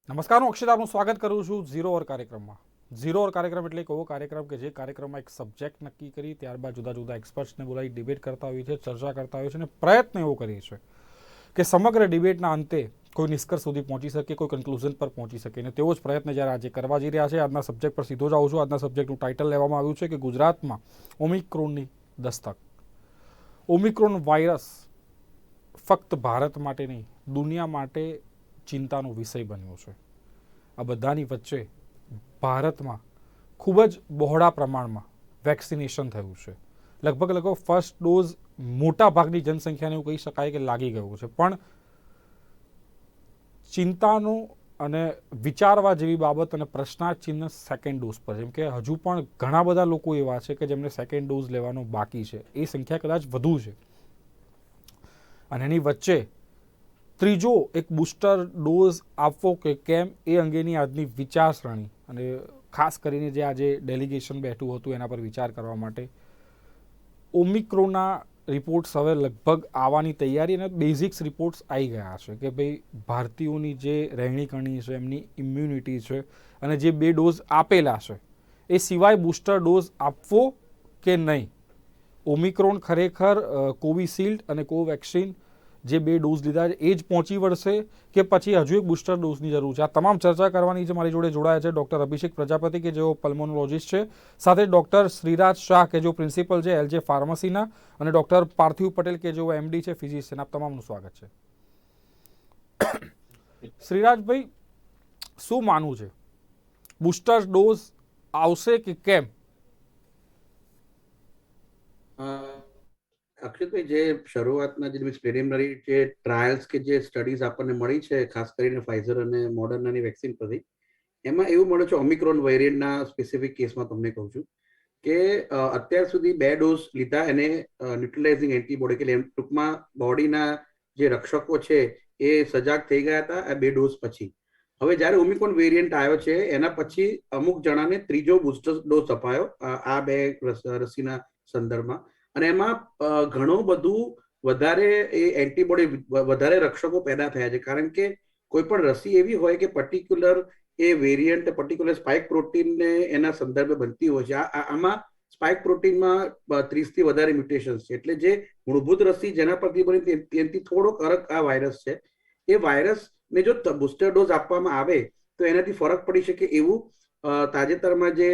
નમસ્કાર, હું અક્ષિત આપનું સ્વાગત કરું છું ઝીરો ઓવર કાર્યક્રમમાં. ઝીરો ઓવર કાર્યક્રમ એટલે એક એવો કાર્યક્રમ કે જે કાર્યક્રમમાં એક સબ્જેક્ટ નક્કી કરી ત્યારબાદ જુદા જુદા એક્સપર્ટ્સને બોલાવી ડિબેટ કરતા હોય છે, ચર્ચા કરતા હોય છે અને પ્રયત્ન એવો કરીએ છીએ કે સમગ્ર ડિબેટના અંતે કોઈ નિષ્કર્ષ સુધી પહોંચી શકે, કોઈ કન્ક્લુઝન પર પહોંચી શકે. અને તેવો જ પ્રયત્ન જ્યારે આજે કરવા જઈ રહ્યા છે. આજના સબ્જેક્ટ પર સીધો જ આવું છું. આજના સબ્જેક્ટનું ટાઇટલ લેવામાં આવ્યું છે કે ગુજરાતમાં ઓમિક્રોનની દસ્તક. ઓમિક્રોન વાયરસ ફક્ત ભારત માટે નહીં, દુનિયા માટે ચિંતાનો વિષય બન્યો છે. આ બધાની વચ્ચે ભારતમાં ખૂબ જ બહોળા પ્રમાણમાં વેક્સિનેશન થયું છે. લગભગ ફર્સ્ટ ડોઝ મોટા ભાગની જનસંખ્યાને એવું કહી શકાય કે લાગી ગયું છે. પણ ચિંતાનો અને વિચારવા જેવી બાબત અને પ્રશ્નાર્થ ચિહ્ન સેકન્ડ ડોઝ પર, જેમ કે હજુ પણ ઘણા બધા લોકો એવા છે કે જેમને સેકન્ડ ડોઝ લેવાનો બાકી છે. એ સંખ્યા કદાચ વધુ છે. અને એની વચ્ચે ત્રીજો એક બુસ્ટર ડોઝ આપવો કે કેમ એ અંગેની આજની વિચારસરણી, અને ખાસ કરીને જે આજે ડેલિગેશન બેઠું હતું એના પર વિચાર કરવા માટે. ઓમિક્રોનના રિપોર્ટ્સ હવે લગભગ આવવાની તૈયારી અને બેઝિક્સ રિપોર્ટ્સ આવી ગયા છે કે ભાઈ ભારતીયોની જે રહેણી કરણી છે, એમની ઇમ્યુનિટી છે અને જે 2 ડોઝ આપેલા છે એ સિવાય બુસ્ટર ડોઝ આપવો કે નહીં. ઓમિક્રોન ખરેખર કોવિશિલ્ડ અને કોવેક્સિન જે 2 ડોઝ લીધા છે એ જ પહોંચી વળશે કે પછી હજુ એક બુસ્ટર ડોઝની જરૂર છે? આ તમામ ચર્ચા કરવાની છે. મારી જોડે જોડાયા છે ડૉક્ટર અભિષેક પ્રજાપતિ કે જેઓ પલ્મોનોલોજીસ્ટ છે, સાથે ડૉક્ટર શ્રીરાજ શાહ કે જેઓ પ્રિન્સિપલ છે એલજે ફાર્મસીના, અને ડૉક્ટર પાર્થિવ પટેલ કે જેઓ એમડી છે ફિઝિશિયન. આપ તમામનું સ્વાગત છે. શ્રીરાજભાઈ, શું માનવું છે, બુસ્ટર ડોઝ આવશે કે કેમ? અક્ષિતભાઈ, જે શરૂઆતના જે પ્રિલિમિનરી જે ટ્રાયલ્સ કે જે સ્ટડીઝ આપણને મળી છે, ખાસ કરીને ફાઇઝર અને મોડર્નાની વેક્સિન પરથી, એમાં એવું મળે છે ઓમિક્રોન વેરિયન્ટના સ્પેસિફિક કેસમાં તમને કહું છું કે અત્યાર સુધી 2 ડોઝ લીધા એને ન્યુટ્રલાઇઝિંગ એન્ટીબોડી, કે ટૂંકમાં બોડીના જે રક્ષકો છે એ સજાગ થઈ ગયા હતા આ 2 ડોઝ પછી. હવે જ્યારે ઓમિક્રોન વેરિયન્ટ આવ્યો છે એના પછી અમુક જણાને ત્રીજો બુસ્ટર ડોઝ અપાયો આ 2 રસીના સંદર્ભમાં, અને એમાં ઘણું બધું વધારે એ એન્ટીબોડી, વધારે રક્ષકો પેદા થયા છે. કારણ કે કોઈ પણ રસી એવી હોય કે પર્ટિક્યુલર એ વેરિયન્ટ પર્ટિક્યુલર સ્પાઇક પ્રોટીનને એના સંદર્ભે બનતી હોય છે. આમાં સ્પાઇક પ્રોટીનમાં 30 થી વધારે મ્યુટેશન્સ છે. એટલે જે મૂળભૂત રસી જેના પરથી બની તેનાથી થોડોક અલગ આ વાયરસ છે. એ વાયરસને જો બુસ્ટર ડોઝ આપવામાં આવે તો એનાથી ફરક પડી શકે એવું તાજેતરમાં જે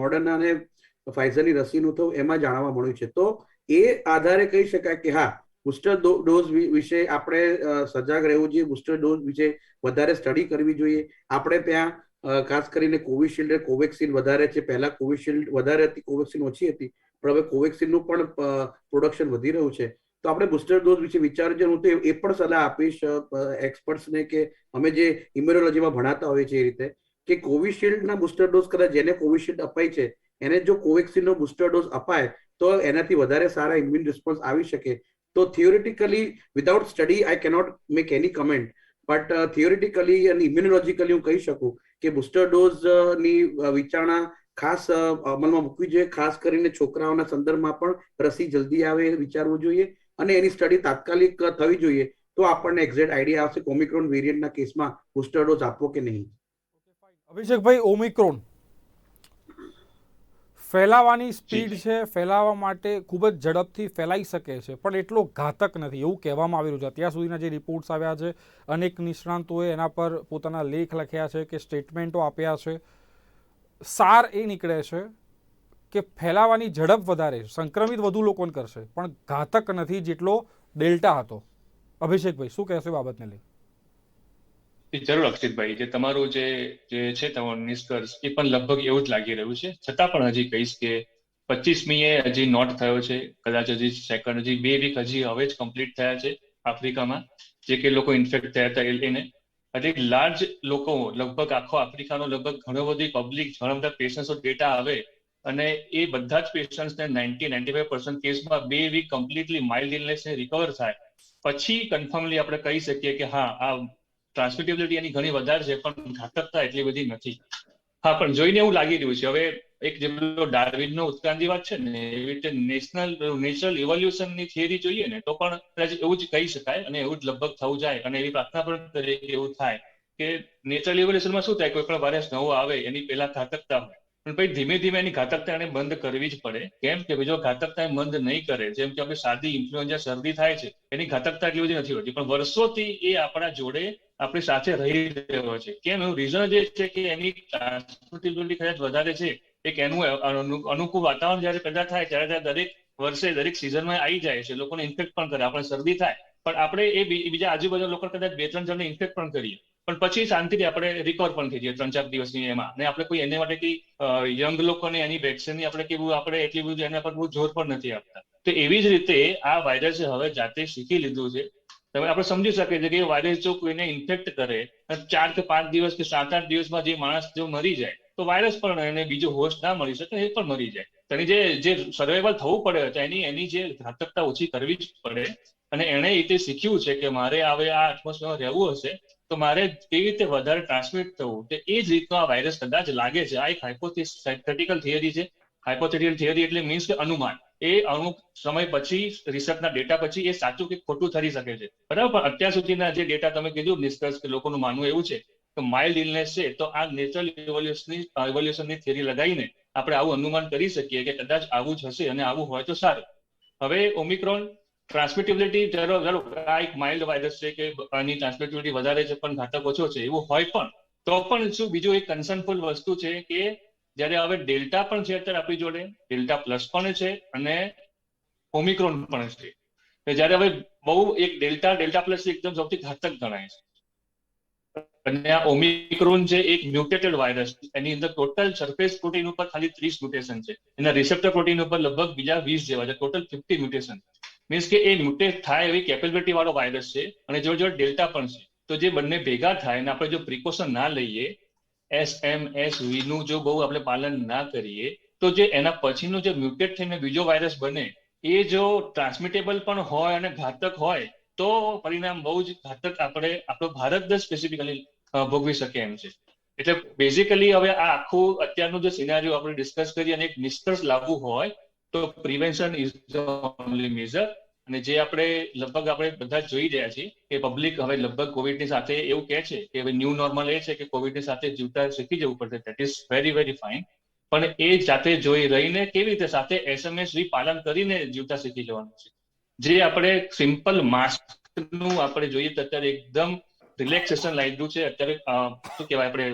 મોડર્ના અને ફાઇઝરની રસીનું થયું એમાં જાણવા મળ્યું છે. તો એ આધારે કહી શકાય કે હા, બુસ્ટર ડોઝ વિશે આપણે સજાગ રહેવું જોઈએ, બુસ્ટર ડોઝ વિશે વધારે સ્ટડી કરવી જોઈએ. આપણે ત્યાં ખાસ કરીને કોવિશિલ્ડ, કોવેક્સિન વધારે છે. પહેલા કોવિશિલ્ડ વધારે હતી, કોવેક્સિન ઓછી હતી, પણ હવે કોવેક્સિનનું પણ પ્રોડક્શન વધી રહ્યું છે. તો આપણે બુસ્ટર ડોઝ વિશે વિચારજો. હું તો એ પણ સલાહ આપીશ એક્સપર્ટ્સને કે અમે જે ઇમ્યુનોલોજીમાં ભણાતા હોઈએ છીએ એ રીતે, કે કોવિશિલ્ડના બુસ્ટર ડોઝ કદાચ જેને કોવિશિલ્ડ અપાય છે એને જો કોવેક્સિનનો બુસ્ટર ડોઝ અપાય તો એનાથી વધારે સારા ઇમ્યુન રિસ્પોન્સ આવી શકે. તો theoretically without study I cannot make any comment, but theoretically અને ઇમ્યુનોલોજીકલી હું કહી શકું કે બુસ્ટર ડોઝની વિચારણા ખાસ અમલમાં મૂકવી જોઈએ. ખાસ કરીને છોકરાઓના સંદર્ભમાં પણ રસી જલ્દી આવે એ વિચારવું જોઈએ અને એની સ્ટડી તાત્કાલિક થવી જોઈએ. તો આપણને એક્ઝેક્ટ આઈડિયા આવશે કે ઓમિક્રોન વેરિયન્ટના કેસમાં બુસ્ટર ડોઝ આપવો કે નહીં. અભિષેકભાઈ, ઓમિક્રોન ફેલાવાની સ્પીડ છે, ફેલાવા માટે ખૂબ જ ઝડપથી ફેલાઈ શકે છે, પણ એટલો ઘાતક નથી એવું કહેવામાં આવી રહ્યું છે. અત્યાર સુધીના જે રિપોર્ટ્સ આવ્યા છે, અનેક નિષ્ણાંતોએ એના પર પોતાના લેખ લખ્યા છે, કે સ્ટેટમેન્ટો આપ્યા છે. સાર એ નીકળે છે કે ફેલાવાની ઝડપ વધારે છે, સંક્રમિત વધુ લોકોને કરશે, પણ ઘાતક નથી જેટલો ડેલ્ટા હતો. અભિષેકભાઈ, શું કહેશો બાબતને લઈ? જરૂર અક્ષિતભાઈ, જે તમારું જે છે તમારું નિષ્કર્ષ એ પણ લગભગ એવું જ લાગી રહ્યું છે. છતાં પણ હજી કહીશ કે 25મીએ હજી નોટ થયો છે, કદાચ હજી સેકન્ડ, હજી 2 વીક હજી હવે જ કમ્પ્લીટ થયા છે આફ્રિકામાં, જે કે લોકો ઇન્ફેક્ટ થયા હતા એને. હજી લાર્જ લોકો, લગભગ આખો આફ્રિકાનો લગભગ ઘણો બધી પબ્લિક, ઘણા બધા પેશન્ટ્સનો ડેટા આવે અને એ બધા જ પેશન્ટ્સને 90-95% કેસમાં 2 વીક કમ્પ્લીટલી માઇલ્ડ ઇલનેસને રિકવર થાય પછી કન્ફર્મલી આપણે કહી શકીએ કે હા, આ ટ્રાન્સમિટેબિલિટી એની ઘણી વધારે છે, પણ ઘાતકતા એટલી બધી નથી. હા, પણ જોઈને એવું લાગી રહ્યું છે. હવે એક જેટલો ડાર્વિનનો ઉત્ક્રાંતિવાદ છે ને, એવી રીતે નેચરલ ઇવોલ્યુશનની થિયરી જોઈએ ને તો પણ એવું જ કહી શકાય, અને એવું જ લગભગ થવું જાય, અને એવી પ્રાર્થના પણ કરીએ કે એવું થાય કે નેચરલ ઇવોલ્યુશનમાં શું થાય, કોઈ પણ વાયરસ નવો આવે એની પહેલા ઘાતકતા હોય, પણ પછી ધીમે ધીમે એની ઘાતકતા એને બંધ કરવી જ પડે. કેમ કે જો ઘાતકતા એ બંધ નહીં કરે, જેમ કે આપણે સાદી ઇન્ફ્લુએન્ઝા શરદી થાય છે એની ઘાતકતા એટલી બધી નથી હોતી, પણ વર્ષોથી એ આપણા જોડે આપણી સાથે રહી રહ્યો છે. કેમ? એનું રીઝન એ છે કે એની ટ્રાન્સમિટેબિલિટી કદાચ વધારે છે. એક એનું અનુકૂળ વાતાવરણ જયારે પેદા થાય ત્યારે દરેક વર્ષે દરેક સિઝનમાં આવી જાય છે, લોકોને ઇન્ફેક્ટ પણ કરે. આપણે શરદી થાય પણ આપણે એ બીજા આજુબાજુ લોકો કદાચ 2-3 જણને ઇન્ફેક્ટ પણ કરીએ, પણ પછી શાંતિથી આપણે રિકવર પણ થઈ જઈએ 3-4 દિવસની એમાં. અને આપણે કોઈ એને માટે કઈ યંગ લોકોને એની વેક્સિનની આપણે કેવું આપણે એટલી બધું એના પર બહુ જોર પણ નથી આપતા. તો એવી જ રીતે આ વાયરસે હવે જાતે શીખી લીધું છે. તમે આપણે સમજી શકીએ છીએ કે વાયરસ જો કોઈને ઇન્ફેક્ટ કરે 4 કે 5 દિવસ કે 7-8 દિવસમાં જે માણસ જો મરી જાય, તો વાયરસ પણ એને બીજો હોસ્ટ ના મળી શકે, એ પણ મરી જાય. તેની જે સર્વાઈવલ થવું પડે એની જે ઘાતકતા ઓછી કરવી જ પડે. અને એણે એ રીતે શીખ્યું છે કે મારે હવે આ એટમોસ્ફિયરમાં રહેવું હશે તો મારે કેવી રીતે વધારે ટ્રાન્સમિટ થવું, તો એ જ રીતનો આ વાયરસ કદાચ લાગે છે. આ એક હાઇપોથેટિકલ થિયરી છે. હાઇપોથેટિકલ થિયરી એટલે મીન્સ કે અનુમાન. એ અમુક સમય પછી રિસર્ચના ડેટા પછી એ સાચું કે ખોટું થઈ શકે છે, બરાબર. પણ અત્યાર સુધીના જે ડેટા તમે કીધું નિષ્કર્ષ કે લોકોનું માનવું એવું છે કે માઇલ્ડ ઇલનેસ છે, તો આ નેચરલ ઇવોલ્યુશનની થિયરી લગાવીને આપણે આવું અનુમાન કરી શકીએ કે કદાચ આવું જ હશે, અને આવું હોય તો સારું. હવે ઓમિક્રોન ટ્રાન્સમિટેબિલિટી આ એક માઇલ્ડ વાયરસ છે કે આની ટ્રાન્સમિટેબિલિટી વધારે છે પણ ઘાતક ઓછો છે, એવું હોય તો પણ શું બીજું એક કન્સર્નફુલ વસ્તુ છે કે જ્યારે હવે ડેલ્ટા પણ છે અત્યારે આપણી જોડે, ડેલ્ટા પ્લસ પણ છે અને ઓમિક્રોન પણ છે. જ્યારે હવે બહુ એક ડેલ્ટા પ્લસ એકદમ સૌથી ઘાતક ગણાય છે, અને આ ઓમિક્રોન છે એક મ્યુટેટેડ વાયરસ. એની અંદર ટોટલ સરફેસ પ્રોટીન ઉપર ખાલી 30 મ્યુટેશન છે, એના રિસેપ્ટર પ્રોટીન ઉપર લગભગ બીજા 20 જેવા છે, ટોટલ 50 મ્યુટેશન. મીન્સ કે એ મ્યુટેટ થાય એવી કેપેબિલિટી વાળો વાયરસ છે, અને જોડે ડેલ્ટા પણ છે. તો જે બંને ભેગા થાય અને આપણે જો પ્રિકોશન ના લઈએ, SMSV નું જો બહુ આપણે પાલન ના કરીએ, તો જે એના પછીનું જે મ્યુટેટ થઈને બીજો વાયરસ બને એ જો ટ્રાન્સમિટેબલ પણ હોય અને ઘાતક હોય તો પરિણામ બહુ જ ઘાતક આપણો ભારત જ સ્પેસિફિકલી ભોગવી શકે એમ છે. એટલે બેઝિકલી હવે આ આખું અત્યારનું જે સિનારીઓ આપણે ડિસ્કસ કરી અને એક નિષ્કર્ષ લાવવું હોય તો prevention is the only measure. અને જે આપણે બધા જોઈ રહ્યા છીએ કે પબ્લિક હવે લગભગ કોવિડની સાથે એવું કહે છે કે હવે ન્યૂ નોર્મલ એ છે કે કોવિડની સાથે જીવતા શીખી જવું પડશે. That is very very fine. પણ એ જાતે જોઈ રહીને કેવી રીતે સાથે SMSV પાલન કરીને જીવતા શીખી જવાનું છે. જે આપણે સિમ્પલ માસ્કનું આપણે જોઈએ તો અત્યારે એકદમ રિલેક્સેશન લાગ્યું છે. અત્યારે શું કહેવાય, આપણે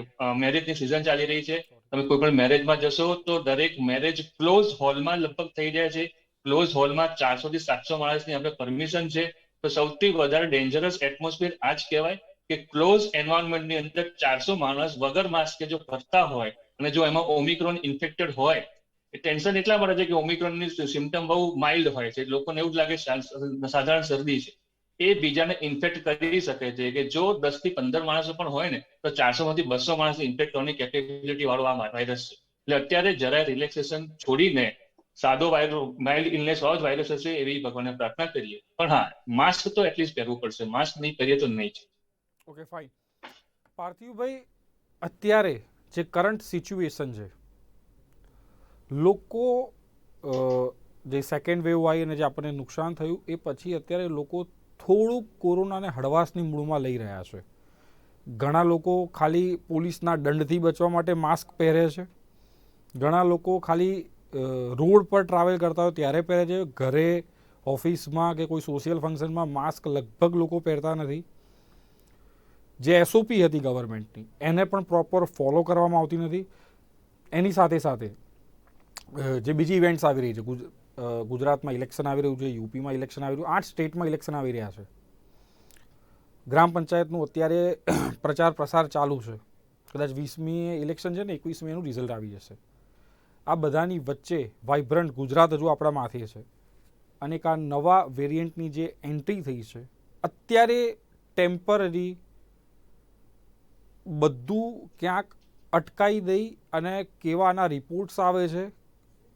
મેરેજની સિઝન ચાલી રહી છે. તમે કોઈ પણ મેરેજમાં જશો તો દરેક મેરેજ ક્લોઝ હોલમાં લગભગ થઈ જાય છે. ક્લોઝ હોલમાં 400 થી 700 માણસની આપણે પરમિશન છે. તો સૌથી વધારે ડેન્જરસ એટમોસ્ફિયર આ જ કહેવાય કે ક્લોઝ એન્વાયરમેન્ટની અંદર 400 માણસ વગર માસ્કે જો ફરતા હોય અને જો એમાં ઓમિક્રોન ઇન્ફેક્ટેડ હોય, ટેન્શન એટલા મળે છે કે ઓમિક્રોનની સિમ્ટમ બહુ માઇલ્ડ હોય છે, લોકોને એવું જ લાગે સાધારણ શરદી છે. એ બીજાને ઇન્ફેક્ટ કરી શકે છે કે જો 10 થી 15 માણસો પણ હોય ને તો 400 માંથી 200 માણસ ઇન્ફેક્ટ કરવાની કેપેબિલિટી વાળો આ વાયરસ છે. એટલે અત્યારે જરાય રિલેક્સેશન છોડીને સાદો માઇલ્ડ ઇલનેસ વાળો જ વાયરસ હશે એવી ભગવાનને પ્રાર્થના કરીએ. પણ હા, માસ્ક તો એટલીસ્ટ પહેરવું પડશે. માસ્ક નહીં પહેરીએ તો નહીં જ. Okay, fine. પાર્થિવભાઈ, અત્યારે જે કરંટ સિચ્યુએશન છે, લોકો જે સેકન્ડ વેવ આવી અને જે આપણને નુકસાન થયું એ પછી અત્યારે લોકો થોડુંક કોરોનાને હળવાશની મૂળમાં લઈ રહ્યા છે. ઘણા લોકો ખાલી પોલીસના દંડથી બચવા માટે માસ્ક પહેરે છે. ઘણા લોકો ખાલી રોડ પર ટ્રાવેલ કરતા હોય ત્યારે પહેરે છે. ઘરે, ઓફિસમાં કે કોઈ સોશિયલ ફંક્શનમાં માસ્ક લગભગ લોકો પહેરતા નથી. જે SOP હતી ગવર્મેન્ટની એને પણ પ્રોપર ફોલો કરવામાં આવતી નથી. એની સાથે સાથે જે બીજી ઇવેન્ટ્સ આવી રહી છે, ગુજરાતમાં ઇલેક્શન આવી રહ્યું છે, યુપીમાં ઇલેક્શન આવી રહ્યું, 8 સ્ટેટમાં ઇલેક્શન આવી રહ્યા છે. ગ્રામ પંચાયતનું અત્યારે પ્રચાર પ્રસાર ચાલુ છે. કદાચ 20મીએ ઇલેક્શન છે ને 21મી એનું રિઝલ્ટ આવી જશે. આ બધાની વચ્ચે વાઇબ્રન્ટ ગુજરાત હજુ આપણા માથે છે, અને એક આ નવા વેરિયન્ટની જે એન્ટ્રી થઈ છે, અત્યારે ટેમ્પરરી બધું ક્યાંક અટકાઈ દઈ અને કેવાના રિપોર્ટ્સ આવે છે,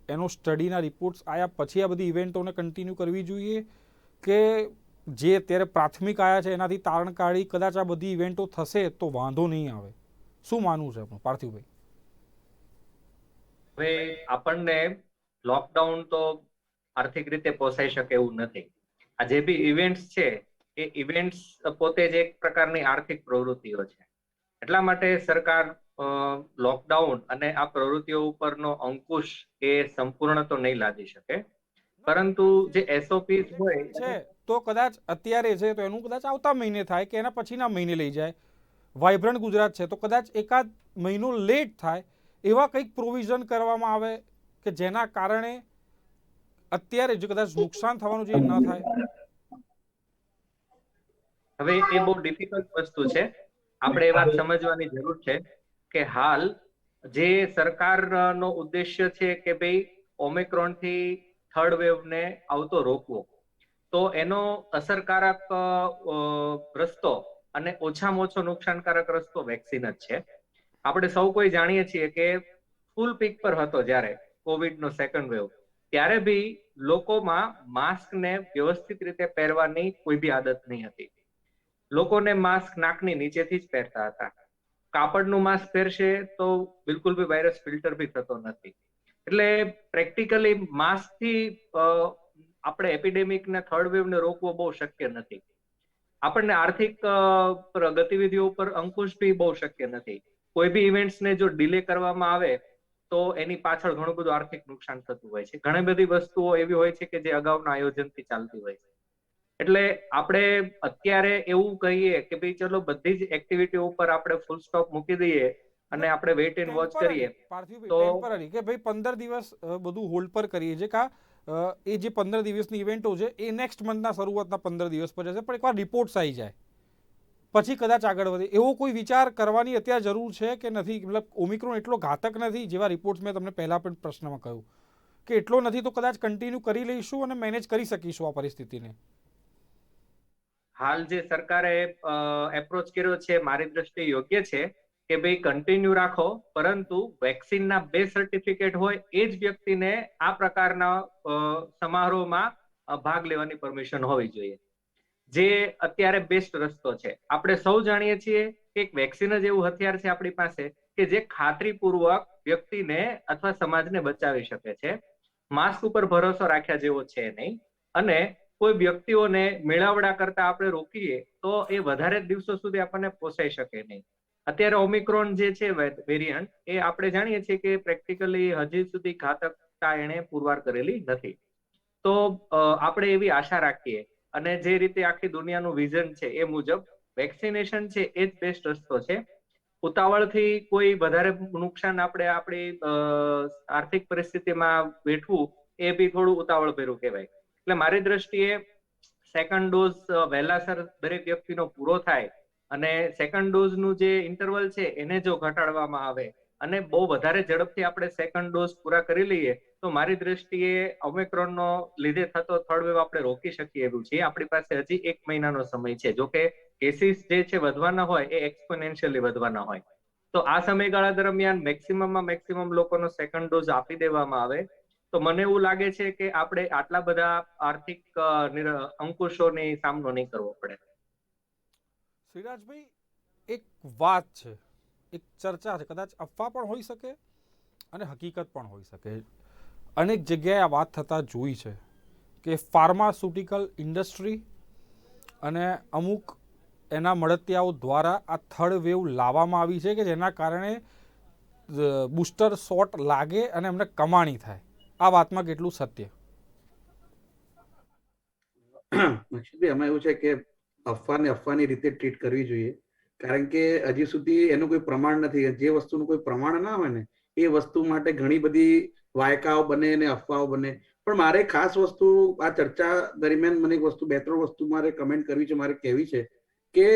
એનો સ્ટડીના રિપોર્ટ્સ આવ્યા પછી આ બધી ઇવેન્ટોને કન્ટિન્યુ કરવી જોઈએ કે જે અત્યારે પ્રાથમિક આવ્યા છે એનાથી તારણ કાઢી કદાચ આ બધી ઇવેન્ટો થશે તો વાંધો નહીં આવે? શું માનવું છે આપણું, પાર્થિવભાઈ? હવે આપણને લોકડાઉન તો આર્થિક રીતે પોસાઈ શકે એવું નથી. આ જે બી ઇવેન્ટ્સ છે એ ઇવેન્ટ્સ પોતે જ એક પ્રકારની આર્થિક પ્રવૃત્તિઓ છે. એટલા માટે સરકાર લોકડાઉન અને આ પ્રવૃત્તિઓ ઉપરનો અંકુશ એ સંપૂર્ણ તો નહીં લાદી શકે, પરંતુ જે એસઓપીસ હોય છે તો કદાચ અત્યારે છે તો એનું કદાચ આવતા મહિને થાય કે એના પછીના મહિને લઈ જાય. વાઇબ્રન્ટ ગુજરાત છે તો કદાચ એકાદ મહિનો લેટ થાય, એવા કંઈક પ્રોવિઝન કરવામાં આવે કે જેના કારણે અત્યારે જે કદાચ નુકસાન થવાનું છે એ ન થાય. હવે એ બહુ ડિફિકલ્ટ વસ્તુ છે. આપણે એ વાત સમજવાની જરૂર છે કે હાલ જે સરકારનો ઉદ્દેશ્ય છે કે ભાઈ ઓમિક્રોન થી થર્ડ વેવ ને આવતો રોકવો, તો એનો અસરકારક રસ્તો અને ઓછામાં ઓછો નુકસાનકારક રસ્તો વેક્સિન જ છે. આપણે સૌ કોઈ જાણીએ છીએ કે ફૂલ પીક પર હતો જ્યારે કોવિડનો સેકન્ડ વેવ, ત્યારે બી લોકોમાં માસ્કને વ્યવસ્થિત રીતે પહેરવાની કોઈ બી આદત નહીં હતી. લોકોને માસ્ક નાકની નીચેથી જ પહેરતા હતા. કાપડનું માસ્ક પહેરશે તો બિલકુલ બી વાયરસ ફિલ્ટર બી થતો નથી. એટલે પ્રેક્ટિકલી માસ્કથી આપણે એપિડેમિક ને થર્ડ વેવ ને રોકવો બહુ શક્ય નથી. આપણને આર્થિક ગતિવિધિઓ ઉપર અંકુશ બી બહુ શક્ય નથી. કોઈ બી ઇવેન્ટ્સને જો ડિલે કરવામાં આવે તો એની પાછળ ઘણું બધું આર્થિક નુકસાન થતું હોય છે. ઘણી બધી વસ્તુઓ એવી હોય છે કે જે અગાઉના આયોજનથી ચાલતી હોય છે. એટલે આપણે અત્યારે એવું કહીએ કે ભાઈ ચલો બધી જ એક્ટિવિટી ઉપર આપણે ફૂલ સ્ટોપ મૂકી દઈએ અને આપણે વેઇટ એન્ડ વોચ કરીએ તો કે ભાઈ 15 દિવસ બધું હોલ્ડ પર કરીએ છે કા એ જે 15 દિવસની ઇવેન્ટો છે એ નેક્સ્ટ મંથના શરૂઆતના 15 દિવસ પર જશે, પણ એકવાર રિપોર્ટ્સ આવી જાય પછી કદાચ આગળ વધે, એવો કોઈ વિચાર કરવાની અત્યારે જરૂર છે કે નથી? મતલબ ઓમિક્રોન એટલો ઘાતક નથી જેવા રિપોર્ટ્સ મેં તમને પહેલા પણ પ્રશ્નમાં કહ્યું કે એટલો નથી, તો કદાચ કન્ટિન્યુ કરી લઈશું અને મેનેજ કરી શકીશું આ પરિસ્થિતિને. હાલ જે સરકારે એપ્રોચ કર્યો છે મારી દ્રષ્ટિએ યોગ્ય છે કે ભાઈ કન્ટિન્યુ રાખો, પરંતુ વેક્સિનના 2 સર્ટિફિકેટ હોય એ જ વ્યક્તિને આ પ્રકારના સમારોહમાં ભાગ લેવાની પરમિશન હોવી જોઈએ, જે અત્યારે બેસ્ટ રસ્તો છે. આપણે સૌ જાણીએ છીએ કે એક વેક્સિન જ એવું હથિયાર છે આપણી પાસે કે જે ખાતરીપૂર્વક વ્યક્તિને અથવા સમાજને બચાવી શકે છે. માસ્ક ઉપર ભરોસો રાખ્યા જેવો છે નહીં, અને કોઈ વ્યક્તિઓને મેળાવડા કરતા આપણે રોકીએ તો એ વધારે દિવસો સુધી આપણને પોસાઈ શકે નહીં. અત્યારે ઓમિક્રોન જે છે વેરિયન્ટ, એ આપણે જાણીએ છીએ કે પ્રેક્ટિકલી હજી સુધી ઘાતકતા એણે પુરવાર કરેલી નથી. તો આપણે એવી આશા રાખીએ અને જે રીતે આખી દુનિયાનું વિઝન છે એ મુજબ વેક્સિનેશન છે એ જ બેસ્ટ રસ્તો છે. ઉતાવળથી કોઈ વધારે નુકસાન આપણે આપણી આર્થિક પરિસ્થિતિમાં વેઠવું એ બી થોડું ઉતાવળ ભર્યું કહેવાય. એટલે મારી દ્રષ્ટિએ સેકન્ડ ડોઝ વહેલાસર દરેક વ્યક્તિનો પૂરો થાય અને સેકન્ડ ડોઝનું જે ઇન્ટરવલ છે એને જો ઘટાડવામાં આવે અને બહુ વધારે ઝડપથી આપણે સેકન્ડ ડોઝ પૂરા કરી લઈએ તો મારી દ્રષ્ટિએ ઓમિક્રોનનો લીધે થતો થર્ડ વેવ આપણે રોકી શકીએ એવું છે. આપણી પાસે હજી 1 મહિનાનો સમય છે. જો કે કેસીસ જે છે વધવાના હોય એ એક્સપોનેન્શિયલી વધવાના હોય, તો આ સમયગાળા દરમિયાન મેક્સિમમ લોકોનો સેકન્ડ ડોઝ આપી દેવામાં આવે તો મને એવું લાગે છે કે આપણે આટલા બધા આર્થિક અંકુશોની સામનો નહીં કરવો પડે. શ્રીરાજભાઈ, એક વાત છે, એક ચર્ચા છે, કદાચ અફવા પણ હોઈ શકે અને હકીકત પણ હોઈ શકે. અનેક જગ્યાએ આ વાત થતા જોઈ છે કે ફાર્માસ્યુટિકલ ઇન્ડસ્ટ્રી અને અમુક એના મળતિયાઓ દ્વારા આ થર્ડ વેવ લાવવામાં આવી છે કે જેના કારણે બુસ્ટર શોટ લાગે અને એમને કમાણી થાય. આ વાતમાં કેટલું સત્ય? એમાં એવું છે કે અફવાને અફવાની રીતે ટ્રીટ કરવી જોઈએ, કારણ કે હજી સુધી એનું કોઈ પ્રમાણ નથી. જે વસ્તુનું કોઈ પ્રમાણ ના હોય ને એ વસ્તુ માટે ઘણી બધી વાયકાઓ બને અને અફવાઓ બને. પણ મારે ખાસ વસ્તુ આ ચર્ચા દરમિયાન મને એક વસ્તુ 2-3 વસ્તુ મારે કમેન્ટ કરવી છે, મારે કહેવી છે કે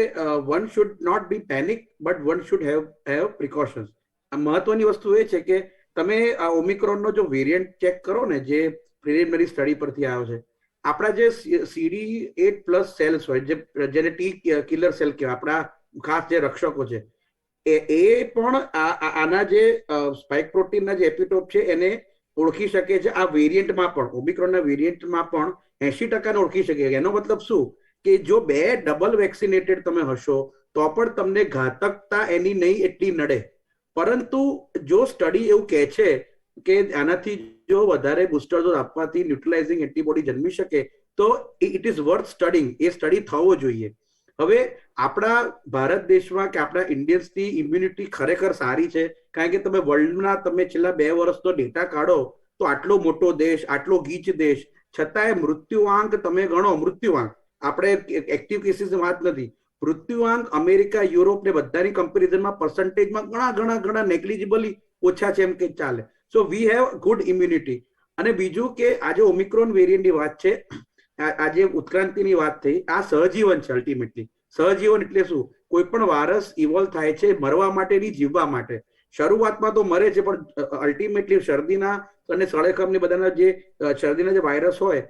one should not be panic but one should have precautions. આ મહત્વની વસ્તુ એ છે કે તમે આ ઓમિક્રોનનો જો વેરિયન્ટ ચેક કરો ને, જે પ્રિલિમિનરી સ્ટડી પરથી આવ્યો છે, આપણા જે CD8+ સેલ્સ હોય જેને ટી કિલર સેલ કહેવાય, આપણા ખાસ જે રક્ષકો છે, એ પણ આના જે સ્પાઇક પ્રોટીનના જે એપિટોપ છે એને ઓળખી શકે છે. આ વેરિયન્ટમાં પણ, ઓમિક્રોનના વેરિયન્ટમાં પણ 80% ઓળખી શકે. એનો મતલબ શું કે જો 2 ડબલ વેક્સિનેટેડ તમે હશો તો પણ તમને ઘાતકતા એની નહીં એટલી નડે. પરંતુ જો સ્ટડી એવું કહે છે કે આનાથી જો વધારે બુસ્ટર ડોઝ આપવાથી ન્યુટ્રલાઇઝિંગ એન્ટીબોડી જન્મી શકે તો it is worth studying. A study થવો જોઈએ. હવે આપણા ભારત દેશમાં કે આપણા ઇન્ડિયન્સની ઇમ્યુનિટી ખરેખર સારી છે, કારણ કે તમે વર્લ્ડના તમે છેલ્લા 2 વર્ષનો ડેટા કાઢો તો આટલો મોટો દેશ, આટલો ગીચ દેશ, છતાંય મૃત્યુઆંક તમે ગણો, મૃત્યુઆંક આપણે એક્ટિવ કેસીસની વાત નથી, મૃત્યુઆંક અમેરિકા, યુરોપ ને બધાની કમ્પેરિઝનમાં પર્સન્ટેજમાં ઘણા ઘણા ઘણા નેગ્લિજિબલી ઓછા છે એમ કે ચાલે. સો વી હેવ ગુડ ઇમ્યુનિટી. અને બીજું કે આજે ઓમિક્રોન વેરિયન્ટની વાત છે, આજે ઉત્ક્રાંતિની વાત થઈ, આ સહજીવન છે અલ્ટિમેટલી. સહજીવન એટલે શું? કોઈ પણ વાયરસ ઇવોલ્વ થાય છે મરવા માટે નહીં, જીવવા માટે. શરૂઆતમાં તો મરે છે, પણ અલ્ટિમેટલી શરદીના અને સળેખમની બધાના જે શરદીના જે વાયરસ હોય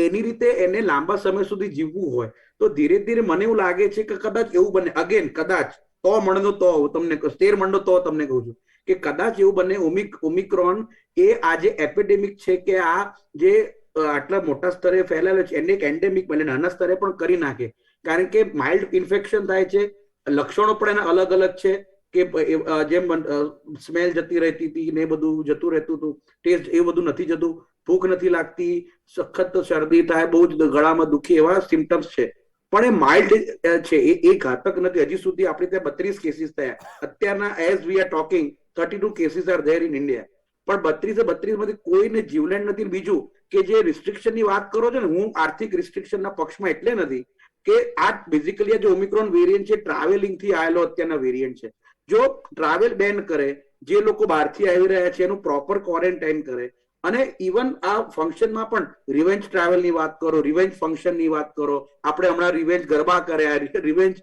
એની રીતે એને લાંબા સમય સુધી જીવવું હોય તો ધીરે ધીરે મને એવું લાગે છે કે કદાચ એવું બને, અગેન કદાચ તો મણનો તો તમને 13 મણનો તો તમને કહું છું કે કદાચ એવું બને ઓમિક્રોન એ આજે એપિડેમિક છે કે આ જે આટલા મોટા સ્તરે ફેલાયેલો છે એને એક એન્ડેમિક એટલે નાના સ્તરે પણ કરી નાખે. કારણ કે માઇલ્ડ ઇન્ફેક્શન થાય છે, લક્ષણો પણ એના અલગ અલગ છે કે જેમ સ્મેલ જતી રહેતી હતી ને બધું જતું રહેતું હતું, ટેસ્ટ એ બધું નથી જતું, ભૂખ નથી લાગતી, સખત શરદી થાય, બહુ જ ગળામાં દુખી, એવા સિમ્ટમ્સ છે. પણ એ માઇલ્ડ છે, એ ઘાતક નથી. હજી સુધી આપણે ત્યાં 32 કેસીસ થયા અત્યારના, as we are talking 32 cases are there in India. પણ 32 માંથી કોઈને જીવલેણ નથી. બીજું કે જે રિસ્ટ્રિક્શનની વાત કરો છો ને, હું આર્થિક રિસ્ટ્રિક્શનના પક્ષમાં એટલે નથી કે આ બેઝિકલી જે ઓમિક્રોન વેરિયન્ટ છે ટ્રાવેલિંગ થી આવેલો અત્યારના વેરિયન્ટ છે. જો ટ્રાવેલ બેન કરે, જે લોકો બહારથી આવી રહ્યા છે એનું પ્રોપર ક્વોરન્ટાઇન કરે, અને ઇવન આ ફંક્શનમાં પણ રિવેન્જ ટ્રાવેલની વાત કરો, રિવેન્જ ફંક્શનની વાત કરો, આપણે હમણાં રિવેન્જ ગરબા કર્યા, રિવેન્જ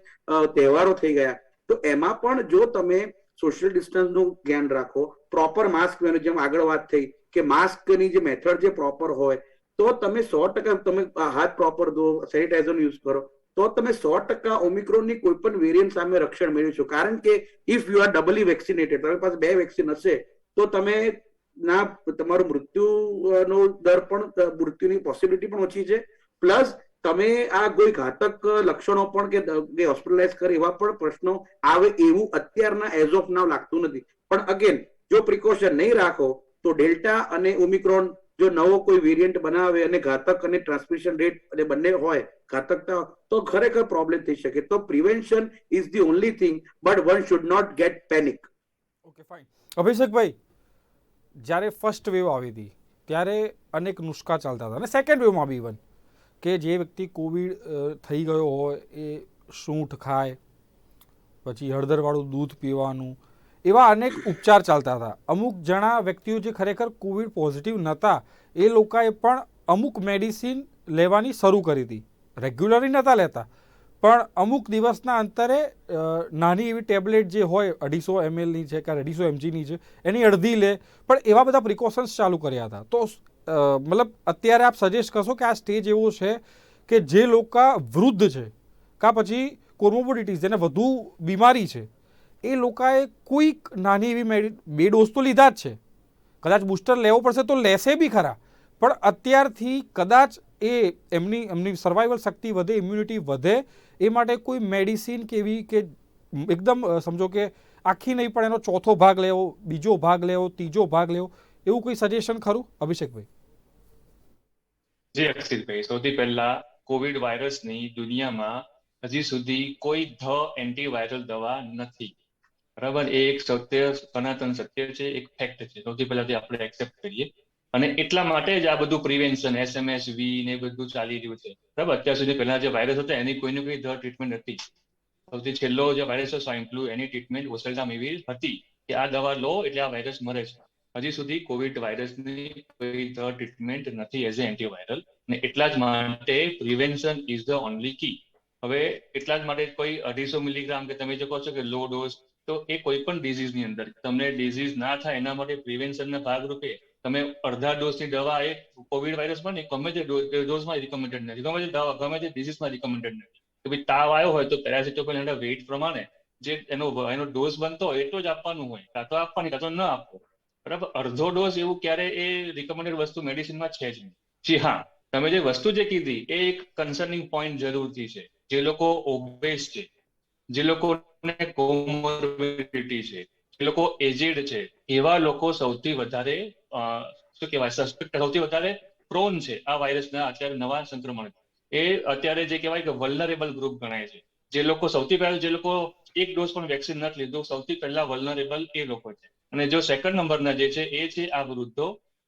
તહેવારો થઈ ગયા, તો એમાં પણ જો તમે સોશિયલ ડિસ્ટન્સનું ધ્યાન રાખો, પ્રોપર માસ્ક પહેરો, જેમ આગળ વાત થઈ કે માસ્કની જે મેથડ જે પ્રોપર હોય તો તમે 100% તમે હાથ પ્રોપર ધો, સેનિટાઈઝર યુઝ કરો, તો તમે 100% ઓમિક્રોનની કોઈ પણ વેરિયન્ટ સામે રક્ષણ મેળવીશું. કારણ કે ઇફ યુ આર ડબલી વેક્સિનેટેડ, તમારી પાસે 2 વેક્સિન હશે તો તમે ના તમારું મૃત્યુનો દર પણ, મૃત્યુની પોસિબિલિટી પણ ઓછી છે, પ્લસ તમે આ કોઈ ઘાતક લક્ષણો પણ કે હોસ્પિટલાઇઝ કરે એવા પણ પ્રશ્નો આવે એવું અત્યારના એઝ ઓફ નાવ લાગતું નથી. પણ અગેન જો પ્રિકોશન નહીં રાખો તો ડેલ્ટા અને ઓમિક્રોન જો નવો કોઈ વેરિયન્ટ બનાવે અને ઘાતક અને ટ્રાન્સમિશન રેટ અને બંને હોય ઘાતકતા, તો ખરેખર પ્રોબ્લેમ થઈ શકે. તો prevention is the only thing, but one should not get panic. Okay, fine. અભિષેકભાઈ, જ્યારે ફર્સ્ટ વેવ આવી હતી ત્યારે અનેક નુસ્ખા ચાલતા હતા, અને સેકન્ડ વેવમાં બી ઇવન કે જે વ્યક્તિ કોવિડ થઈ ગયો હોય એ સૂંઠ ખાય, પછી હળદરવાળું દૂધ પીવાનું, એવા અનેક ઉપચાર ચાલતા હતા. અમુક જણા વ્યક્તિઓ જે ખરેખર કોવિડ પોઝિટિવ નહોતા એ લોકોએ પણ અમુક મેડિસિન લેવાની શરૂ કરી હતી. રેગ્યુલરલી નહોતા લેતા, પણ અમુક દિવસના અંતરે નાની એવી ટેબ્લેટ જે હોય 250 ml છે કે 250 mgની છે એની અડધી લે, પણ એવા બધા પ્રિકોશન્સ ચાલુ કર્યા હતા. તો મતલબ અત્યારે આપ સજેસ્ટ કરશો કે આ સ્ટેજ એવો છે કે જે લોકો વૃદ્ધ છે કાં પછી કોર્મોબોડિટીઝ જેને વધુ બીમારી છે એ લોકોએ કોઈક નાની એવી 2 ડોઝ તો લીધા જ છે, કદાચ બુસ્ટર લેવો પડશે તો લેશે બી ખરા, પણ અત્યારથી કદાચ એમની સર્વાઈવલ શક્તિ વધે, ઇમ્યુનિટી વધે, એ માટે કોઈ મેડિસિન કે એવી કે એકદમ સમજો કે આખી નહીં પણ એનો ચોથો ભાગ લેવો, બીજો ભાગ લેવો, ત્રીજો ભાગ લેવો, એવું કોઈ સજેશન ખરું અભિષેકભાઈ? જી અક્ષિતભાઈ, સૌથી પહેલા કોવિડ વાયરસની દુનિયામાં હજી સુધી કોઈ એન્ટીવાયરલ દવા નથી. બરાબર, એ એક સત્ય, સનાતન સત્ય છે, એક ફેક્ટ છે. સૌથી પહેલા તે આપણે એક્સેપ્ટ કરીએ, અને એટલા માટે જ આ બધું પ્રિવેન્શન, SMSV ને બધું ચાલી રહ્યું છે. બરાબર, અત્યાર સુધી પહેલા જે વાયરસ હતા એની કોઈને કોઈ ટ્રીટમેન્ટ હતી. સૌથી છેલ્લો જે વાયરસ છે સ્વાઇન ફ્લુ, એની ટ્રીટમેન્ટ ઓસેલ્ટામિવિર હતી કે આ દવા લો એટલે આ વાયરસ મરે છે. હજી સુધી કોવિડ વાયરસની કોઈ ટ્રીટમેન્ટ નથી એઝ એ એન્ટીવાયરલ, ને એટલા જ માટે પ્રિવેન્શન ઇઝ ધ ઓનલી કી. હવે એટલા જ માટે કોઈ 250 મિલીગ્રામ કે તમે જે કહો છો કે લો ડોઝ, તો એ કોઈ પણ ડિઝીઝની અંદર તમને ડિઝીઝ ના થાય એના માટે પ્રિવેન્શનના ભાગરૂપે તમે અડધા ડોઝની દવા એ કોવિડ વાયરસમાં નહીં, ગમે તે ડોઝમાં રિકમેન્ડેડ નથી, ગમે તે ડિઝીઝમાં રિકમેન્ડેડ નથી. કે ભાઈ તાવ આવ્યો હોય તો પેરાસિટામોલ એના વેઇટ પ્રમાણે જે એનો ડોઝ બનતો હોય એટલો જ આપવાનું હોય, કાં તો આપવાની કાં તો ન આપવો. બરાબર, અડધો ડોઝ એવું ક્યારે એ રિકમેન્ડેડ વસ્તુ મેડિસિનમાં છે જ નહીં. જી હા, તમે જે વસ્તુ જે કીધી એ એક કન્સર્નિંગ પોઈન્ટ જરૂરથી છે. જે લોકો ઓબેસ છે, જે લોકોને કોમોર્બિડિટી છે, જે લોકો એજેડ છે, એવા લોકો સૌથી વધારે શું કહેવાય સસ્પેક્ટ, સૌથી વધારે પ્રોન છે આ વાયરસના અત્યારે નવા સંક્રમણ. એ અત્યારે જે કહેવાય કે વલ્નરેબલ ગ્રુપ ગણાય છે. જે લોકો સૌથી પહેલા જે લોકો એક ડોઝ પણ વેક્સિન નથી લીધું સૌથી પહેલા વલ્નરેબલ એ લોકો છે. અને જો સેકન્ડ નંબરના જે છે એ છે આ વૃદ્ધો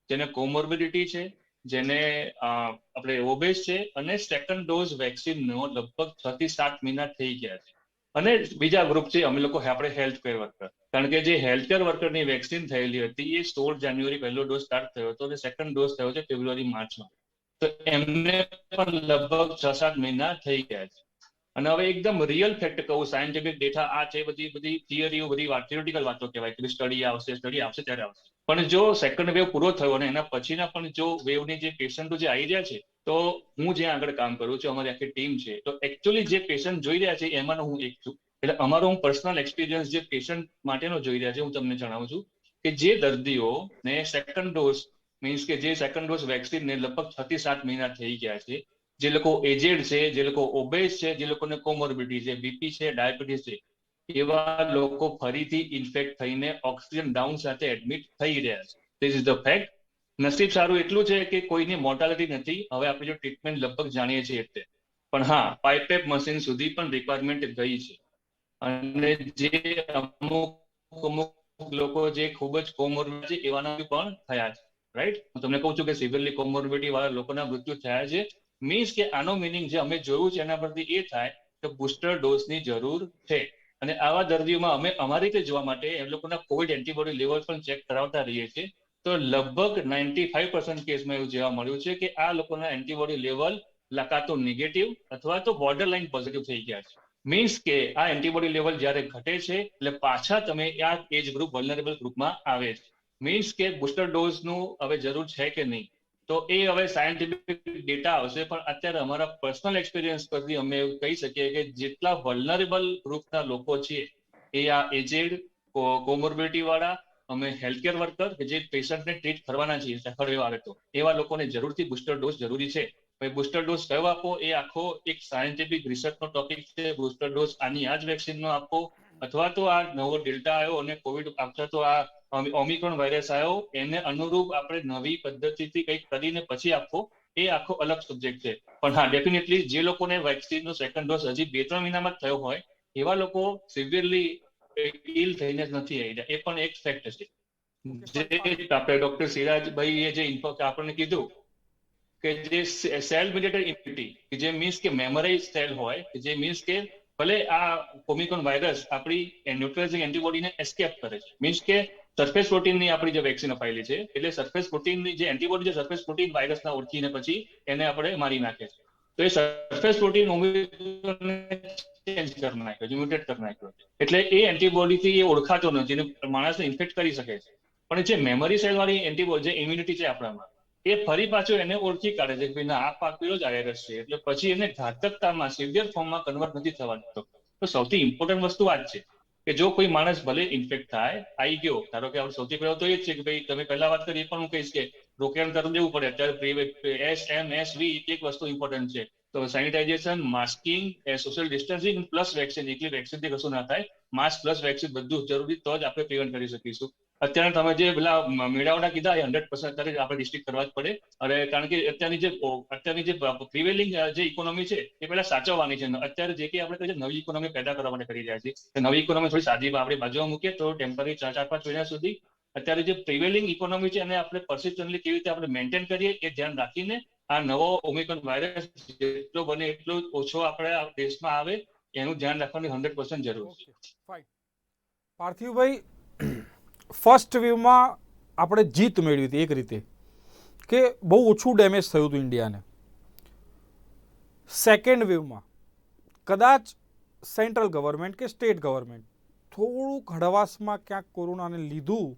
જેને કોમોર્બિડિટી છે, જેને આપણે ઓબેસ છે અને સેકન્ડ ડોઝ વેક્સિનનો લગભગ 6 થી 7 મહિના થઈ ગયા છે. અને બીજા ગ્રુપ છે અમે લોકો આપણે હેલ્થકેર વર્કર, કારણ કે જે હેલ્થકેર વર્કરની વેક્સિન થયેલી હતી એ 16 જાન્યુઆરી પહેલો ડોઝ સ્ટાર્ટ થયો હતો અને સેકન્ડ ડોઝ થયો છે ફેબ્રુઆરી માર્ચમાં. તો એમને પણ લગભગ 6-7 મહિના થઈ ગયા છે. અને હવે એકદમ રિયલ ફેક્ટ કહું, સાયન્ટિફિક ડેટા આ છે, બધી થિયરીઓ, બધી થિયોરિટિકલ વાતો કહેવાય કે સ્ટડી આવશે ત્યારે આવશે. પણ જો સેકન્ડ વેવ પૂરો થયો અને એના પછીના પણ જો વેવની જે પેશન્ટો જે આવી રહ્યા છે, તો હું જ્યાં આગળ કામ કરું છું, અમારી આખી ટીમ છે, તો એકચ્યુઅલી જે પેશન્ટ જોઈ રહ્યા છે એમાંનો હું એક છું. એટલે અમારો હું પર્સનલ એક્સપિરિયન્સ જે પેશન્ટ માટેનો જોઈ રહ્યા છે હું તમને જણાવું છું કે જે દર્દીઓને સેકન્ડ ડોઝ મીન્સ કે જે સેકન્ડ ડોઝ વેક્સિનને લગભગ 6 થી 7 મહિના થઈ ગયા છે, જે લોકો એજેડ છે, જે લોકો ઓબેસ છે, જે લોકોને કોમોર્બિડિટી છે, બીપી છે, ડાયાબિટીસ છે, એવા લોકો ફરીથી ઇન્ફેક્ટ થઈને ઓક્સિજન ડાઉન સાથે એડમિટ થઈ રહ્યા છે. This is the fact. નસીબ સારું એટલું છે કે કોઈની મોર્ટાલિટી નથી. હવે આપણે જો ટ્રીટમેન્ટ લગભગ જાણીએ છીએ એટલે. પણ હા, પાઇપેપ મશીન સુધી પણ રિક્વાયરમેન્ટ ગઈ છે. અને જે અમુક લોકો જે ખૂબ જ કોમોર્બિડ છે એવાના પણ થયા છે. રાઈટ, હું તમને કહું છું કે સિવિયરલી કોમોર્બિડિટી વાળા લોકોના મૃત્યુ થયા છે. મીન્સ કે આનો મિનિંગ જે અમે જોયું છે એના પરથી એ થાય કે બુસ્ટર ડોઝની જરૂર છે. અને આવા દર્દીઓમાં અમે અમારી રીતે જોવા માટે એ લોકોના કોવિડ એન્ટીબોડી લેવલ પણ ચેક કરાવતા રહીએ છીએ. તો લગભગ 95% કેસમાં એવું જોવા મળ્યું છે કે આ લોકોના એન્ટીબોડી લેવલ કાં તો નેગેટિવ અથવા તો બોર્ડર લાઇન પોઝિટિવ થઈ ગયા છે. મીન્સ કે આ એન્ટીબોડી લેવલ જ્યારે ઘટે છે એટલે પાછા તમે આ એજ ગ્રુપ વલ્નરેબલ ગ્રુપમાં આવે છે. મીન્સ કે બુસ્ટર ડોઝનું હવે જરૂર છે કે નહીં, તો એ હવે સાયન્ટિફિક ડેટા આવશે. પણ અત્યારે અમારા પર્સનલ એક્સપિરિયન્સ પરથી અમે એવું કહી શકીએ કે જેટલા વલ્નરેબલ ગ્રુપના લોકો છે એ આ એજેડ, કોમોર્બિડિટી વાળા, અમે હેલ્થકેર વર્કર કે જે પેશન્ટને ટ્રીટ કરવાના છીએ સેકન્ડ વેવ આવે તો એવા લોકોને જરૂરથી બુસ્ટર ડોઝ જરૂરી છે. બુસ્ટર ડોઝ કયો આપવો એ આખો એક સાયન્ટિફિક રિસર્ચનો ટોપિક છે. બુસ્ટર ડોઝ આની આ જ વેક્સિનનો આપવો અથવા તો આ નવો ડેલ્ટા આવ્યો અને કોવિડ અથવા તો આ ઓમિક્રોન વાયરસ આવ્યો એને અનુરૂપ આપણે નવી પદ્ધતિથી કંઈક કરીને પછી આપવો, એ આખો અલગ સબ્જેક્ટ છે. પણ હા, ડેફિનેટલી જે લોકોને વેક્સિનનો સેકન્ડ ડોઝ હજી 2-3 મહિનામાં જ થયો હોય એવા લોકો સિવિયરલી ઇલ થઈને જ નથી આવી રહ્યા, એ પણ એક ફેક્ટ છે. જે આપણે ડોક્ટર સિરાજભાઈએ જે ઇન્ફો આપણને કીધું કે જે સેલ મીડિયેટેડ ઇમ્યુનિટી જે મીન્સ કે મેમોરાઇઝ સેલ હોય, જે મીન્સ કે ભલે આ ઓમિક્રોન વાયરસ આપણી ન્યુટ્રલાઇઝિંગ એન્ટીબોડીને એસ્કેપ કરે છે, મીન્સ કે સરફેસ પ્રોટીનની આપણી જે વેક્સિન અપાયેલી છે એટલે સરફેસ પ્રોટીનની જે એન્ટીબોડી છે સરફેસ પ્રોટીન વાયરસના ઓળખીને પછી એને આપણે મારી નાખે છે. તો એ સરફેસ પ્રોટીન ચેન્જ કરી નાખ્યો, મ્યુટેટ કરી નાખ્યો, એટલે એ એન્ટીબોડીથી એ ઓળખાતો નથી, માણસને ઇન્ફેક્ટ કરી શકે છે. પણ જે મેમરી સેલ વાળી એન્ટીબોડી જે ઇમ્યુનિટી છે આપણામાં, એ ફરી પાછું એને ઓળખી કાઢે છે કે ના આ પાકેલો જ વાયરસ છે, એટલે પછી એને ઘાતકતામાં સિવિયર ફોર્મમાં કન્વર્ટ નથી થવા દેતો. તો સૌથી ઇમ્પોર્ટન્ટ વસ્તુ આ જ છે કે જો કોઈ માણસ ભલે ઇન્ફેક્ટ થાય, આવી ગયો, ધારો કે સૌથી પહેલો તો એ જ છે કે ભાઈ તમે પહેલા વાત કરી એ પણ હું કહીશ કે રોકેણ તરફ દેવું પડે. અત્યારે SMSV એક વસ્તુ ઇમ્પોર્ટન્ટ છે. તો sanitization, masking, social distancing plus vaccine, એકલી વેક્સિનથી કશું ના થાય, માસ્ક પ્લસ વેક્સિન બધું જરૂરી, તો જ આપણે પ્રિવેન્ટ કરી શકીશું. અત્યારે તમે જે પેલા મેળાઓના કીધા એ 100% અત્યારે આપણે ડિસ્ટ્રિક્ટ કરવા જ પડે. અને કારણ કે અત્યારની જે પ્રિવેલિંગ જે ઇકોનોમી છે એ પહેલા સાચવવાની છે. અત્યારે જે કે આપણે નવી ઇકોનોમી પેદા કરવા માટે કરી રહ્યા છીએ, નવી ઇકોનોમી થોડી સાદી આપણે બાજુમાં મૂકીએ તો ટેમ્પરરી 4-5 મહિના સુધી અત્યારે જે પ્રિવેલિંગ ઇકોનોમી છે એને આપણે પરસિસ્ટન્ટલી કેવી રીતે આપણે મેન્ટેન કરીએ એ ધ્યાન રાખીને આ નવો ઓમિક્રોન વાયરસ જેટલો બને એટલો ઓછો આપણે આ દેશમાં આવે એનું ધ્યાન રાખવાની 100% જરૂર છે. ફાઇન. પાર્થિવભાઈ, ફર્સ્ટ વેવમાં આપણે જીત મેળવી હતી એક રીતે કે બહુ ઓછું ડેમેજ થયું હતું ઇન્ડિયાને. સેકન્ડ વેવમાં કદાચ સેન્ટ્રલ ગવર્મેન્ટ કે સ્ટેટ ગવર્મેન્ટ થોડુંક હળવાશમાં ક્યાંક કોરોનાને લીધું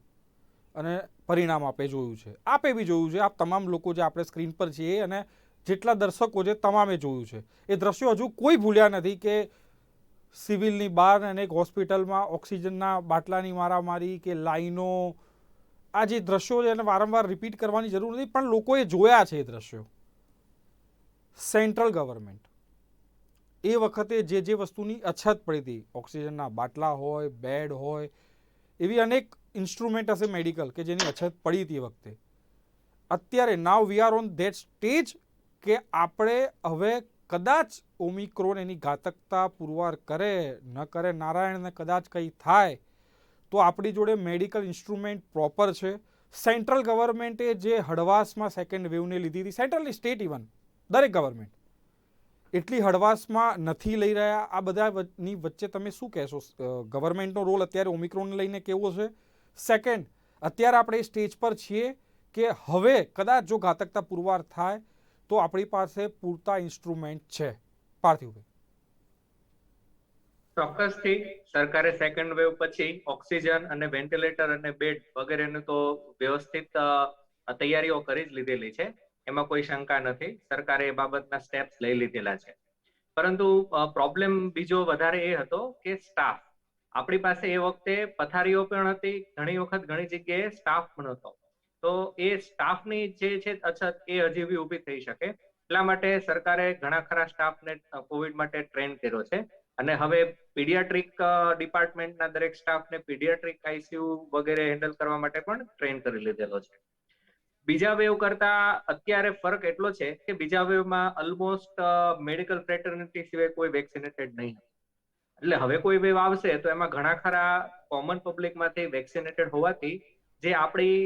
અને પરિણામ આપે જોયું છે, આપે બી જોયું છે, આપ તમામ લોકો જે આપણે સ્ક્રીન પર છીએ અને જેટલા દર્શકો છે તમામે જોયું છે. એ દ્રશ્યો હજુ કોઈ ભૂલ્યા નથી કે સિવિલની બહાર અને એક હોસ્પિટલમાં ઓક્સિજનના બાટલાની મારામારી કે લાઈનો, આ જે દ્રશ્યો છે એને વારંવાર રિપીટ કરવાની જરૂર નથી, પણ લોકોએ જોયા છે એ દ્રશ્યો. સેન્ટ્રલ ગવર્મેન્ટ એ વખતે જે વસ્તુની અછત પડી હતી, ઓક્સિજનના બાટલા હોય, બેડ હોય, એવી અનેક ઇન્સ્ટ્રુમેન્ટ હશે મેડિકલ કે જેની અછત પડી હતી એ વખતે. અત્યારે now we are on that stage કે આપણે હવે કદાચ ઓમિક્રોન એની ઘાતકતા પુરવાર કરે ન કરે નારાયણને કદાચ કંઈ થાય તો આપણી જોડે મેડિકલ ઇન્સ્ટ્રુમેન્ટ પ્રોપર છે. સેન્ટ્રલ ગવર્મેન્ટે જે હળવાશમાં સેકન્ડ વેવને લીધી હતી, સેન્ટ્રલની સ્ટેટ ઇવન દરેક ગવર્મેન્ટ એટલી હળવાશમાં નથી લઈ રહ્યા. આ બધાની વચ્ચે તમે શું કહેશો? ગવર્મેન્ટનો રોલ અત્યારે ઓમિક્રોનને લઈને કેવો છે? સેકન્ડ, અત્યારે આપણે સ્ટેજ પર છીએ કે હવે કદાચ જો ઘાતકતા પુરવાર થાય તો આપણી પાસે પૂરતા ઇન્સ્ટ્રુમેન્ટ છે. પાર્થિવભાઈ. ચોક્કસથી સરકારે સેકન્ડ વેવ પછી ઓક્સિજન અને વેન્ટિલેટર અને બેડ વગેરેનું તો વ્યવસ્થિત તૈયારીઓ કરી જ લીધેલી છે, એમાં કોઈ શંકા નથી. સરકારે એ બાબતના સ્ટેપ્સ લઈ લીધેલા છે. પરંતુ પ્રોબ્લેમ બીજો વધારે એ હતો કે સ્ટાફ. આપણી પાસે એ વખતે પથારીઓ પણ હતી, ઘણી વખત ઘણી જગ્યાએ સ્ટાફ પણ હતો. તો એ સ્ટાફની જે છે અછત એ હજી બી ઊભી થઈ શકે. એટલા માટે સરકારે ઘણા ખરા સ્ટાફને કોવિડ માટે ટ્રેન કર્યો છે અને હવે પીડિયાટ્રિક ડિપાર્ટમેન્ટના દરેક સ્ટાફને પીડિયાટ્રિક આઈસીયુ વગેરે હેન્ડલ કરવા માટે પણ ટ્રેન કરી લીધેલો છે. બીજા વેવ કરતા અત્યારે ફરક એટલો છે કે બીજા વેવમાં ઓલમોસ્ટ મેડિકલ ફ્રેટર્નિટી સિવાય કોઈ વેક્સિનેટેડ નહીં. એટલે હવે કોઈ વેવ આવશે તો એમાં ઘણા ખરા કોમન પબ્લિકમાંથી વેક્સિનેટેડ હોવાથી જે આપણી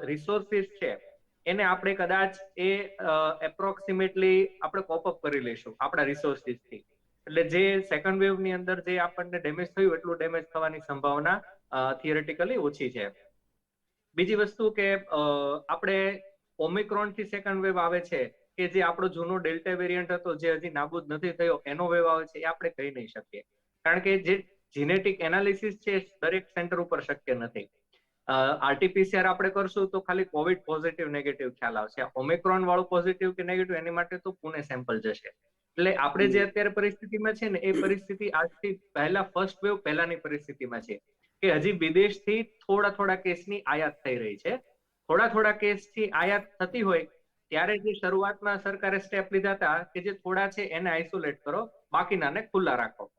રિસોર્સિસ છે એને આપણે કદાચ એ એપ્રોક્સિમેટલી આપણે કોપઅપ કરી લઈશું આપણા રિસોર્સિસથી. એટલે જે સેકન્ડ વેવની અંદર જે આપણને ડેમેજ થયું એટલું ડેમેજ થવાની સંભાવના થિયરેટિકલી ઓછી છે. બીજી વસ્તુ કે આપણે ઓમિક્રોન થી સેકન્ડ વેવ આવે છે કે જે આપણો જૂનો ડેલ્ટા વેરિયન્ટ હતો જે હજી નાબૂદ નથી થયો એનો વેવ આવે છે એ આપણે કહી નહીં શકીએ, કારણ કે જે જીનેટિક એનાલિસિસ છે દરેક સેન્ટર ઉપર શક્ય નથી. આરટીપીસીઆર આપણે કરશું તો ખાલી કોવિડ પોઝિટિવ નેગેટિવ ખ્યાલ આવશે. ઓમિક્રોન વાળું પોઝિટિવ કે નેગેટિવ એની માટે તો પુણે સેમ્પલ જશે. એટલે આપણે જે અત્યારે પરિસ્થિતિમાં છે ને એ પરિસ્થિતિ આજથી પહેલા ફર્સ્ટ વેવ પહેલાની પરિસ્થિતિમાં છે કે હજી વિદેશથી થોડા કેસની આયાત થઈ રહી છે. થોડા કેસથી આયાત થતી હોય ત્યારે જે શરૂઆતમાં સરકારે સ્ટેપ લીધા હતા કે જે થોડા છે એને આઇસોલેટ કરો, બાકીનાને ખુલ્લા રાખો,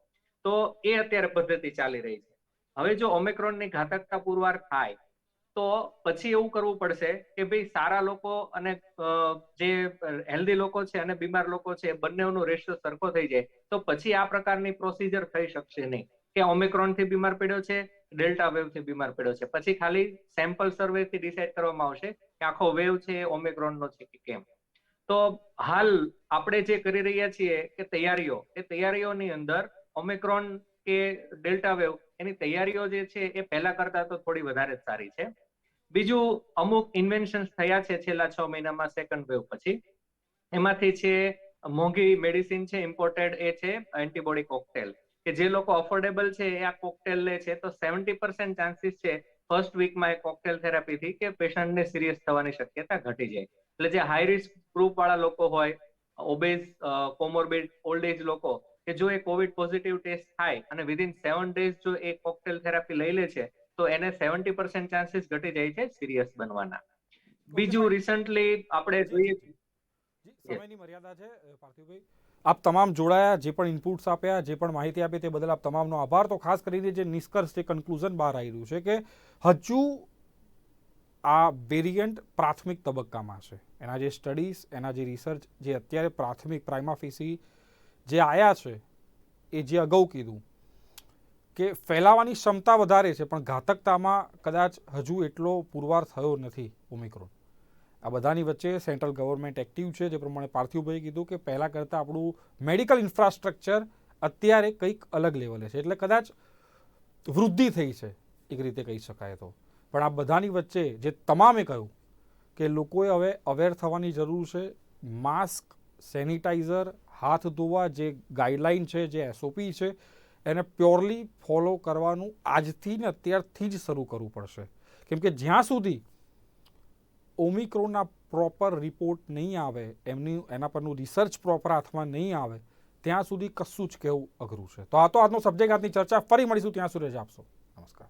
તો એ અત્યારે પદ્ધતિ ચાલી રહી છે. હવે જો ઓમિક્રોનની ઘાતકતા પુરવાર થાય તો પછી એવું કરવું પડશે કે ભાઈ સારા લોકો અને જે હેલ્ધી લોકો છે અને બીમાર લોકો છે બંનેનો રેશિયો સરખો થઈ જાય તો પછી આ પ્રકારની પ્રોસિજર થઈ શકશે નહીં કે ઓમિક્રોન થી બીમાર પડ્યો છે, ડેલ્ટા વેવ થી બીમાર પડ્યો છે. પછી ખાલી સેમ્પલ સર્વે થી ડિસાઇડ કરવામાં આવશે કે આખો વેવ છે એ ઓમિક્રોન નો છે કે કેમ. તો હાલ આપણે જે કરી રહ્યા છીએ કે તૈયારીઓની અંદર ઓમિક્રોન કે ડેલ્ટા વેવ એની તૈયારીઓ જે છે એ પહેલા કરતા તો થોડી વધારે જ સારી છે. બીજું, અમુક ઇન્વેન્શન્સ થયા છે છેલ્લા 6 મહિનામાં સેકન્ડ વેવ પછી. એમાંથી છે મોંઘી મેડિસિન છે ઇમ્પોર્ટેડ, એ છે એન્ટીબોડી કોકટેલ, કે જે લોકો અફોર્ડેબલ છે એ આ કોકટેલ લે છે તો 70% ચાન્સીસ છે ફર્સ્ટ વીકમાં એ કોકટેલ થેરાપીથી કે પેશન્ટને સિરિયસ થવાની શક્યતા ઘટી જાય. એટલે જે હાઈ રિસ્ક ગ્રુપ વાળા લોકો હોય, ઓબેઝ, કોમોર્બિડ, ઓલ્ડ એજ લોકો, કે જો એ કોવિડ પોઝિટિવ ટેસ્ટ થાય અને વિધિન 7 ડેઝ જો એ કોકટેલ થેરાપી લઈ લે છે તો એને 70% ચાન્સીસ ઘટી જાય છે સિરિયસ બનવાના. બીજું, રિસન્ટલી આપણે જોઈએ સમયની મર્યાદા છે પાર્થિવભાઈ. આપ તમામ જોડાયા, જે પણ ઇનપુટ્સ આપ્યા, જે પણ માહિતી આપી તે બદલ આપ તમામનો આભાર. તો ખાસ કરીને જે નિષ્કર્ષ, જે કન્ક્લુઝન બહાર આવી રહ્યું છે કે હજુ આ વેરિયન્ટ પ્રાથમિક તબક્કામાં છે. એના જે સ્ટડીઝ, એના જે રિસર્ચ જે અત્યારે પ્રાથમિક પ્રાઇમા ફેસી જે આવ્યા છે એ જે અગાઉ કીધું કે ફેલાવાની ક્ષમતા વધારે છે પણ ઘાતકતામાં કદાચ હજુ એટલો પુરવાર થયો નથી ઓમિક્રોન. આ બધાની વચ્ચે સેન્ટ્રલ ગવર્મેન્ટ એક્ટિવ છે, જે પ્રમાણે પાર્થિવભાઈ કીધું કે પહેલાં કરતાં આપણું મેડિકલ ઇન્ફ્રાસ્ટ્રક્ચર અત્યારે કંઈક અલગ લેવલે છે, એટલે કદાચ વૃદ્ધિ થઈ છે એક રીતે કહી શકાય તો. પણ આ બધાની વચ્ચે જે તમામે કહ્યું કે લોકોએ હવે અવેર થવાની જરૂર છે. માસ્ક, સેનિટાઈઝર, હાથ ધોવા, જે ગાઈડલાઇન છે, જે એસઓપી છે, એને પ્યોરલી ફોલો કરવાનું આજથી ને અત્યારથી જ શરૂ કરવું પડશે. કેમ કે જ્યાં સુધી ઓમિક્રોનના પ્રોપર રિપોર્ટ નહીં આવે, એના પરનું રિસર્ચ પ્રોપર હાથમાં નહીં આવે, ત્યાં સુધી કશું જ કહેવું અઘરું છે. તો આ તો આજનો સબ્જેક્ટ, આજની ચર્ચા. ફરી મળીશું, ત્યાં સુધી રજા આપશો. નમસ્કાર.